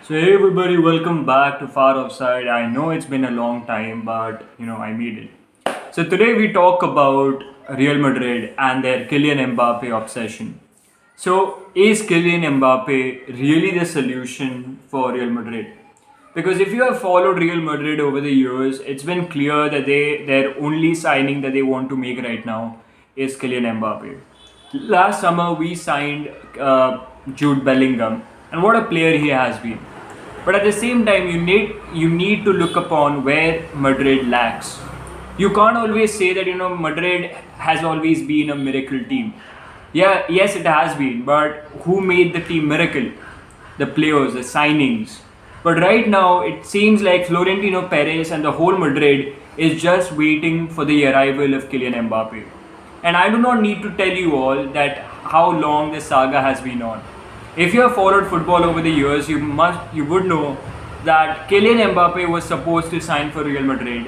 So hey everybody, welcome back to Far Offside. I know it's been a long time, but I made it. So today we talk about Real Madrid and their Kylian Mbappe obsession. So is Kylian Mbappe really the solution for Real Madrid? Because if you have followed Real Madrid over the years, it's been clear that their only signing that they want to make right now is Kylian Mbappe. Last summer we signed Jude Bellingham, and what a player he has been. But at the same time, you need to look upon where Madrid lacks. You can't always say that Madrid has always been a miracle team. Yeah, yes, it has been, but who made the team miracle? The players, the signings. But right now, it seems like Florentino Perez and the whole Madrid is just waiting for the arrival of Kylian Mbappe. And I do not need to tell you all that how long this saga has been on. If you have followed football over the years, you would know that Kylian Mbappe was supposed to sign for Real Madrid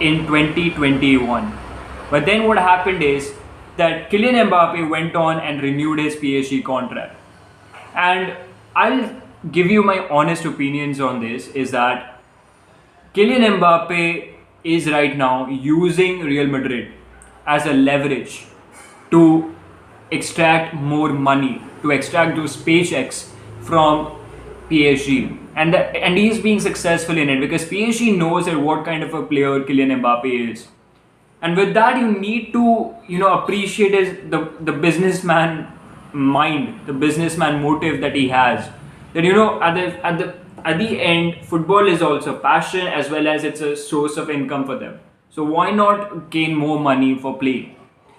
in 2021. But then what happened is that Kylian Mbappe went on and renewed his PSG contract. And I'll give you my honest opinions on this is that Kylian Mbappe is right now using Real Madrid as a leverage to extract more money, to extract those paychecks from PSG. And he's being successful in it because PSG knows that what kind of a player Kylian Mbappe is. And with that, you need to appreciate the businessman mind, the businessman motive that he has. That at the end, football is also passion as well as it's a source of income for them. So why not gain more money for play?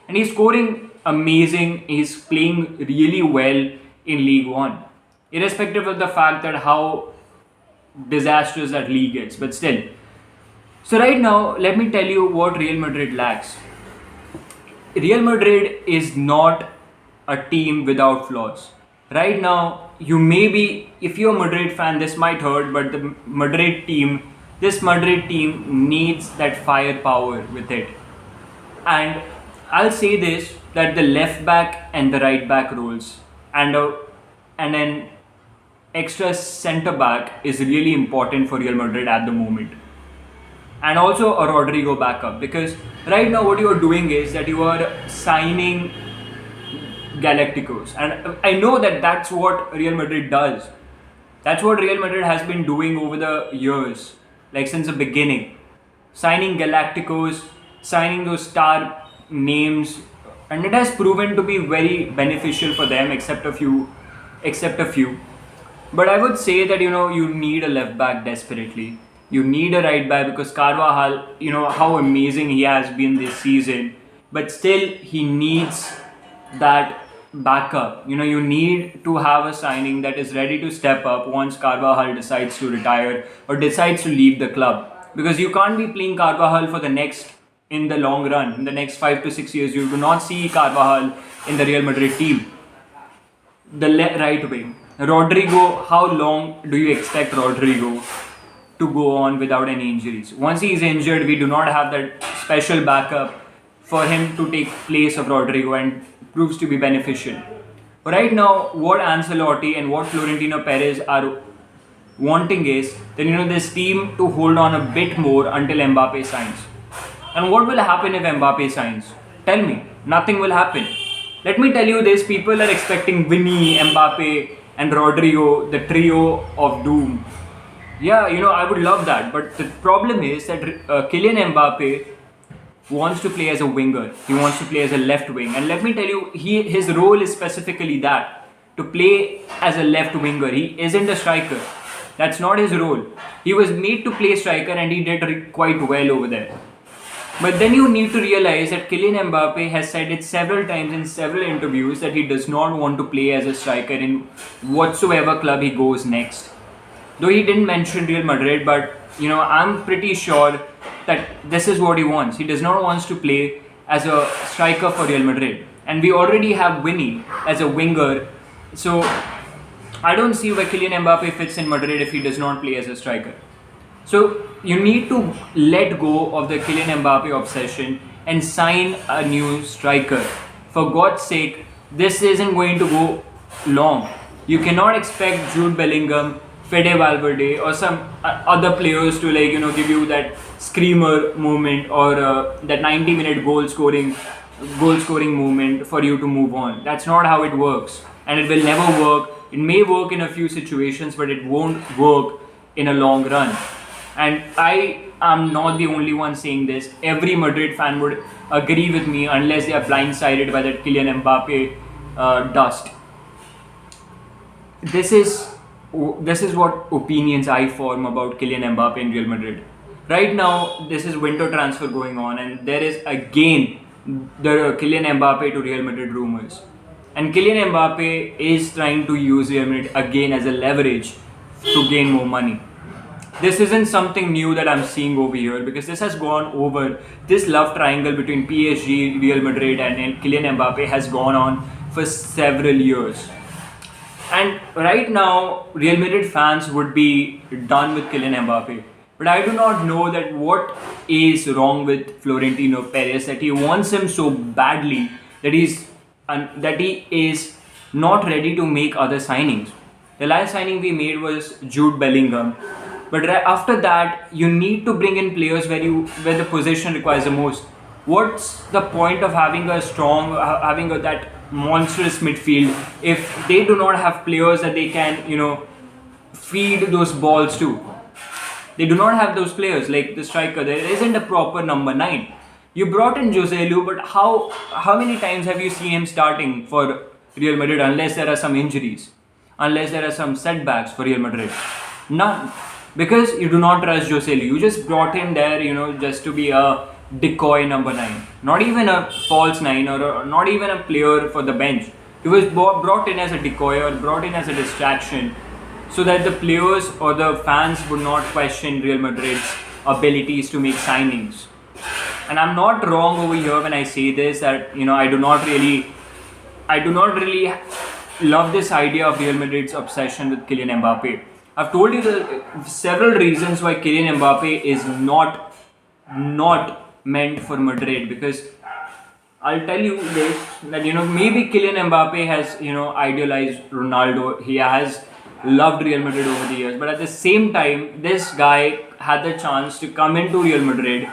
And he's scoring amazing. He's playing really well in League One, irrespective of the fact that how disastrous that league is. But still, so right now, let me tell you what Real Madrid lacks. Real Madrid is not a team without flaws. Right now, you may be, if you're a Madrid fan, this might hurt, but this Madrid team needs that firepower with it. And I'll say this that the left back and the right back roles and an extra centre back is really important for Real Madrid at the moment, and also a Rodrigo backup because right now what you are doing is that you are signing Galacticos, and I know that that's what Real Madrid does. That's what Real Madrid has been doing over the years, like since the beginning, signing Galacticos, signing those star names, and it has proven to be very beneficial for them, except a few. But I would say that you need a left back desperately. You need a right back because Carvajal, how amazing he has been this season, but still he needs that backup. You need to have a signing that is ready to step up once Carvajal decides to retire or decides to leave the club. Because you can't be playing Carvajal for the next, in the long run, in the next 5 to 6 years. You do not see Carvajal in the Real Madrid team. The right wing. Rodrigo, how long do you expect Rodrigo to go on without any injuries? Once he is injured, we do not have that special backup for him to take place of Rodrigo and proves to be beneficial. Right now, what Ancelotti and what Florentino Perez are wanting is that this team to hold on a bit more until Mbappe signs. And what will happen if Mbappe signs? Tell me, nothing will happen. Let me tell you this: people are expecting Vinny, Mbappe, and Rodrigo, the trio of doom. Yeah, I would love that. But the problem is that Kylian Mbappe wants to play as a winger. He wants to play as a left wing. And let me tell you, his role is specifically that, to play as a left winger. He isn't a striker. That's not his role. He was made to play striker and he did quite well over there. But then you need to realize that Kylian Mbappe has said it several times in several interviews that he does not want to play as a striker in whatsoever club he goes next. Though he didn't mention Real Madrid, but I'm pretty sure that this is what he wants. He does not want to play as a striker for Real Madrid. And we already have Winnie as a winger. So I don't see where Kylian Mbappe fits in Madrid if he does not play as a striker. So you need to let go of the Kylian Mbappe obsession and sign a new striker. For God's sake, this isn't going to go long. You cannot expect Jude Bellingham Fede Valverde or some other players to give you that screamer moment or that 90-minute goal scoring moment for you to move on. That's not how it works, and it will never work. It may work in a few situations, but it won't work in a long run. And I am not the only one saying this. Every Madrid fan would agree with me, unless they are blindsided by that Kylian Mbappe dust. This is what opinions I form about Kylian Mbappe in Real Madrid. Right now, this is winter transfer going on, and there is again the Kylian Mbappe to Real Madrid rumors. And Kylian Mbappe is trying to use Real Madrid again as a leverage to gain more money. This isn't something new that I'm seeing over here, because this has gone over. This love triangle between PSG, Real Madrid, and Kylian Mbappe has gone on for several years. And right now, Real Madrid fans would be done with Kylian Mbappe. But I do not know that what is wrong with Florentino Perez, that he wants him so badly that he is not ready to make other signings. The last signing we made was Jude Bellingham. But after that, you need to bring in players where the position requires the most. What's the point of having that monstrous midfield if they do not have players that they can feed those balls to? They do not have those players like the striker. There isn't a proper number 9. You brought in Joselu, but how many times have you seen him starting for Real Madrid, unless there are some injuries, unless there are some setbacks for Real Madrid? None. Because you do not trust Joselu. You just brought him there, just to be a decoy number 9. Not even a false 9, or not even a player for the bench. He was brought in as a decoy or brought in as a distraction, so that the players or the fans would not question Real Madrid's abilities to make signings. And I'm not wrong over here when I say this, that I do not really love this idea of Real Madrid's obsession with Kylian Mbappe. I've told you the several reasons why Kylian Mbappe is not meant for Madrid, because I'll tell you this, that maybe Kylian Mbappe has idealized Ronaldo. He has loved Real Madrid over the years, but at the same time, this guy had the chance to come into Real Madrid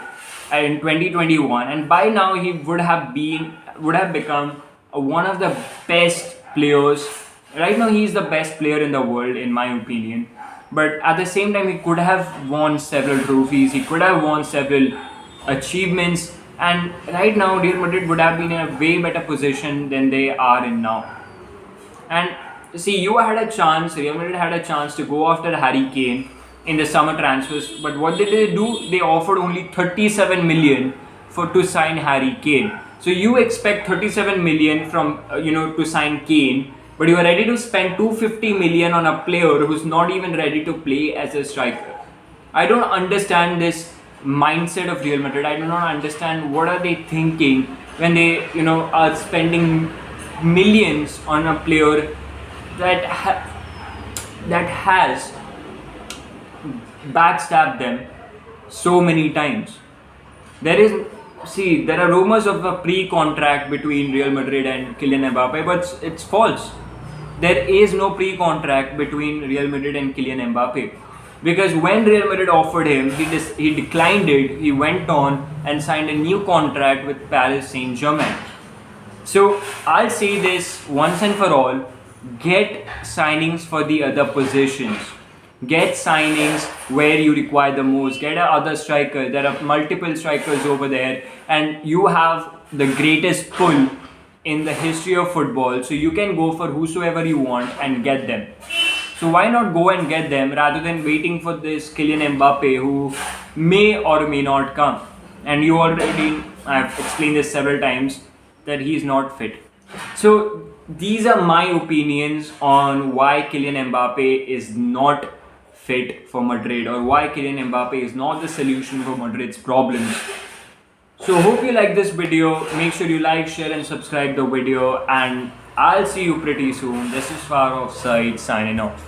in 2021, and by now he would have become one of the best players. Right now, he is the best player in the world, in my opinion. But at the same time, he could have won several trophies. He could have won several achievements. And right now, Real Madrid would have been in a way better position than they are in now. And see, Real Madrid had a chance to go after Harry Kane in the summer transfers. But what did they do? They offered only 37 million to sign Harry Kane. So you expect 37 million from to sign Kane, but you are ready to spend 250 million on a player who's not even ready to play as a striker. I don't understand this mindset of Real Madrid. I do not understand what are they thinking when they are spending millions on a player that has backstabbed them so many times. There are rumors of a pre-contract between Real Madrid and Kylian Mbappe, but it's false. There is no pre-contract between Real Madrid and Kylian Mbappe, because when Real Madrid offered him, he declined it. He went on and signed a new contract with Paris Saint-Germain. So I'll say this once and for all: get signings for the other positions. Get signings where you require the most. Get another striker. There are multiple strikers over there, and you have the greatest pull in the history of football, so you can go for whosoever you want and get them. So why not go and get them rather than waiting for this Kylian Mbappe, who may or may not come? And I've explained this several times, that he is not fit. So these are my opinions on why Kylian Mbappe is not fit for Madrid, or why Kylian Mbappe is not the solution for Madrid's problems. So hope you like this video. Make sure you like, share and subscribe the video, and I'll see you pretty soon. This is FAROFFSIDE signing off.